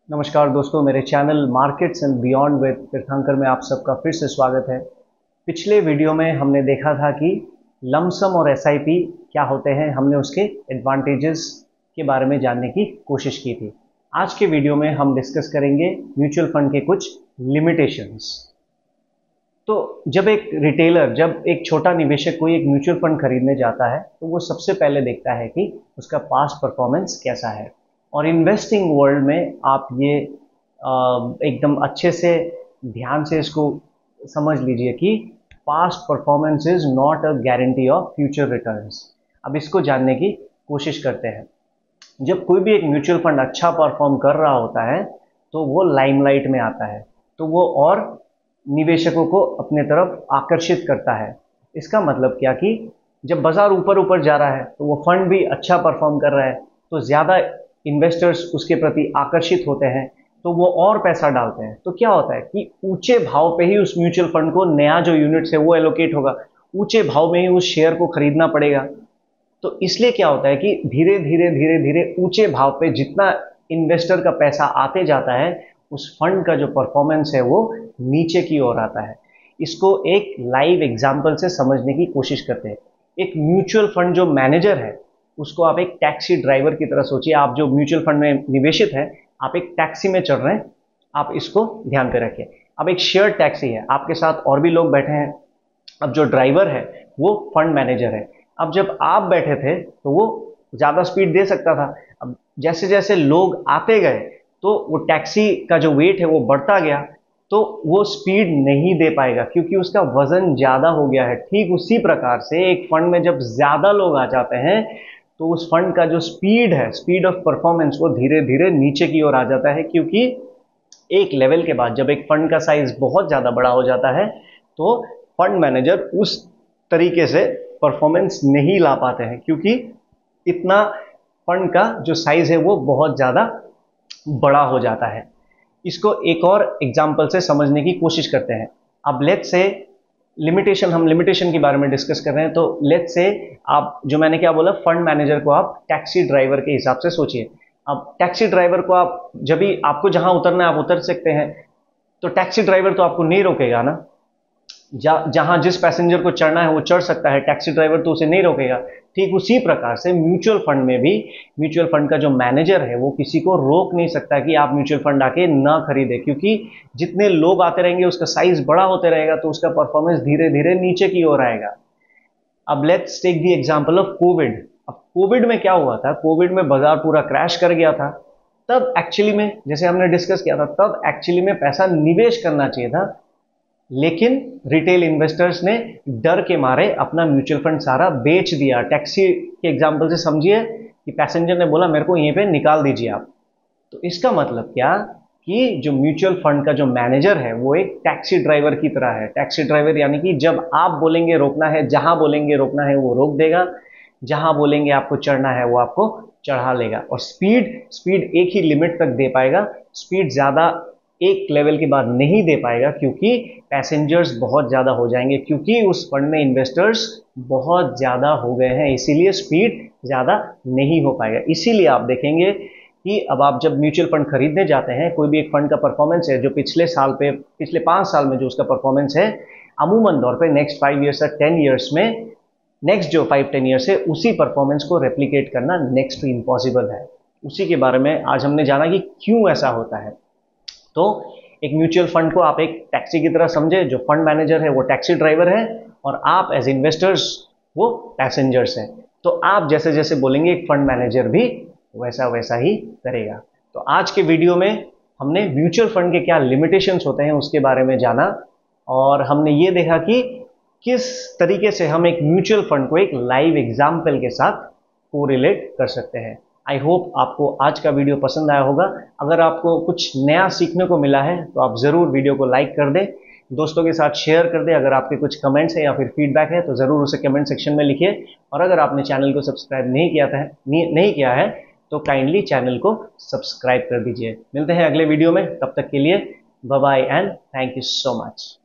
नमस्कार दोस्तों, मेरे channel markets and beyond with तीर्थंकर में आप सबका फिर से स्वागत है। पिछले वीडियो में हमने देखा था कि लमसम और एसआईपी क्या होते हैं। हमने उसके एडवांटेजेस के बारे में जानने की कोशिश की थी। आज के वीडियो में हम डिस्कस करेंगे म्यूचुअल फंड के कुछ लिमिटेशंस। तो जब एक छोटा निवेशक कोई एक म्यूचुअल फंड खरीदने जाता है तो वो सबसे पहले देखता है कि उसका पास्ट परफॉर्मेंस कैसा है। और इन्वेस्टिंग वर्ल्ड में आप ये एकदम अच्छे से ध्यान से इसको समझ लीजिए कि past performance is not a guarantee of future returns. अब इसको जानने की कोशिश करते हैं। जब कोई भी एक म्यूचुअल फंड अच्छा परफॉर्म कर रहा होता है तो वो लाइमलाइट में आता है, तो वो और निवेशकों को अपने तरफ आकर्षित करता है। इसका मतलब क्या कि जब बाजार ऊपर ऊपर जा रहा है तो वो फंड भी अच्छा परफॉर्म कर रहा है, तो ज़्यादा इन्वेस्टर्स उसके प्रति आकर्षित होते हैं, तो वो और पैसा डालते हैं। तो क्या होता है कि ऊंचे भाव पे ही उस म्यूचुअल फंड को नया जो यूनिट्स है वो एलोकेट होगा, ऊंचे भाव में ही उस शेयर को खरीदना पड़ेगा। तो इसलिए क्या होता है कि धीरे धीरे धीरे धीरे ऊंचे भाव पे जितना इन्वेस्टर का पैसा आते जाता है, उस फंड का जो परफॉर्मेंस है वो नीचे की ओर आता है। इसको एक लाइव एग्जाम्पल से समझने की कोशिश करते हैं। एक म्यूचुअल फंड जो मैनेजर है उसको आप एक टैक्सी ड्राइवर की तरह सोचिए। आप जो म्यूचुअल फंड में निवेशित है, आप एक टैक्सी में चढ़ रहे हैं, आप इसको ध्यान पे रखिए। अब एक शेयर टैक्सी है, आपके साथ और भी लोग बैठे हैं। अब जो ड्राइवर है वो फंड मैनेजर है। अब जब आप बैठे थे तो वो ज़्यादा स्पीड दे सकता था। अब जैसे जैसे लोग आते गए तो वो टैक्सी का जो वेट है वो बढ़ता गया, तो वो स्पीड नहीं दे पाएगा क्योंकि उसका वजन ज़्यादा हो गया है। ठीक उसी प्रकार से एक फंड में जब ज़्यादा लोग आ जाते हैं तो उस फंड का जो स्पीड है, स्पीड ऑफ परफॉर्मेंस, वो धीरे धीरे नीचे की ओर आ जाता है। क्योंकि एक लेवल के बाद जब एक फंड का साइज बहुत ज़्यादा बड़ा हो जाता है तो फंड मैनेजर उस तरीके से परफॉर्मेंस नहीं ला पाते हैं, क्योंकि इतना फंड का जो साइज है वो बहुत ज़्यादा बड़ा हो जाता है। इसको एक और एग्जाम्पल से समझने की कोशिश करते हैं। अब लेट्स से हम लिमिटेशन के बारे में डिस्कस कर रहे हैं। तो लेट्स से आप, जो मैंने क्या बोला, फंड मैनेजर को आप टैक्सी ड्राइवर के हिसाब से सोचिए। अब टैक्सी ड्राइवर को आप, जब भी आपको जहां उतरना है आप उतर सकते हैं, तो टैक्सी ड्राइवर तो आपको नहीं रोकेगा ना। जहां जिस पैसेंजर को चढ़ना है वो चढ़ सकता है, टैक्सी ड्राइवर तो उसे नहीं रोकेगा। ठीक उसी प्रकार से म्यूचुअल फंड में भी म्यूचुअल फंड का जो मैनेजर है वो किसी को रोक नहीं सकता कि आप म्यूचुअल फंड आके ना खरीदे, क्योंकि जितने लोग आते रहेंगे उसका साइज बड़ा होते रहेगा, तो उसका परफॉर्मेंस धीरे धीरे नीचे की ओर आएगा। अब let's take the example of Covid. अब कोविड में क्या हुआ था, कोविड में बाजार पूरा क्रैश कर गया था। तब एक्चुअली में, जैसे हमने डिस्कस किया था, तब एक्चुअली में पैसा निवेश करना चाहिए था, लेकिन रिटेल इन्वेस्टर्स ने डर के मारे अपना म्यूचुअल फंड सारा बेच दिया। टैक्सी के एग्जांपल से समझिए कि पैसेंजर ने बोला मेरे को यहीं पे निकाल दीजिए आप। तो इसका मतलब क्या कि जो म्यूचुअल फंड का जो मैनेजर है वो एक टैक्सी ड्राइवर की तरह है। टैक्सी ड्राइवर यानी कि जब आप बोलेंगे रोकना है, जहां बोलेंगे रोकना है वो रोक देगा, जहां बोलेंगे आपको चढ़ना है वो आपको चढ़ा लेगा। और स्पीड एक ही लिमिट तक दे पाएगा। स्पीड ज़्यादा एक लेवल के बाद नहीं दे पाएगा, क्योंकि पैसेंजर्स बहुत ज़्यादा हो जाएंगे, क्योंकि उस फंड में इन्वेस्टर्स बहुत ज़्यादा हो गए हैं, इसीलिए स्पीड ज़्यादा नहीं हो पाएगा। इसीलिए आप देखेंगे कि अब आप जब म्यूचुअल फंड खरीदने जाते हैं, कोई भी एक फंड का परफॉर्मेंस है जो पिछले 5 साल में जो उसका परफॉर्मेंस है, अमूमन तौर पे नेक्स्ट 5 ईयर्स या 10 ईयर्स में, नेक्स्ट जो 5-10 ईयर्स है, उसी परफॉर्मेंस को रेप्लिकेट करना नेक्स्ट टू इम्पॉसिबल है। उसी के बारे में आज हमने जाना कि क्यों ऐसा होता है। तो एक म्यूचुअल फंड को आप एक टैक्सी की तरह समझे। जो फंड मैनेजर है वो टैक्सी ड्राइवर है और आप एज इन्वेस्टर्स वो पैसेंजर्स हैं। तो आप जैसे जैसे बोलेंगे एक फंड मैनेजर भी वैसा वैसा ही करेगा। तो आज के वीडियो में हमने म्यूचुअल फंड के क्या लिमिटेशंस होते हैं उसके बारे में जाना, और हमने ये देखा कि किस तरीके से हम एक म्यूचुअल फंड को एक लाइव एग्जाम्पल के साथ कोरिलेट कर सकते हैं। आई होप आपको आज का वीडियो पसंद आया होगा। अगर आपको कुछ नया सीखने को मिला है तो आप ज़रूर वीडियो को लाइक कर दें, दोस्तों के साथ शेयर कर दें। अगर आपके कुछ कमेंट्स हैं या फिर फीडबैक है तो ज़रूर उसे कमेंट सेक्शन में लिखिए। और अगर आपने चैनल को सब्सक्राइब नहीं किया है तो काइंडली चैनल को सब्सक्राइब कर दीजिए। मिलते हैं अगले वीडियो में, तब तक के लिए bye bye and thank you so much.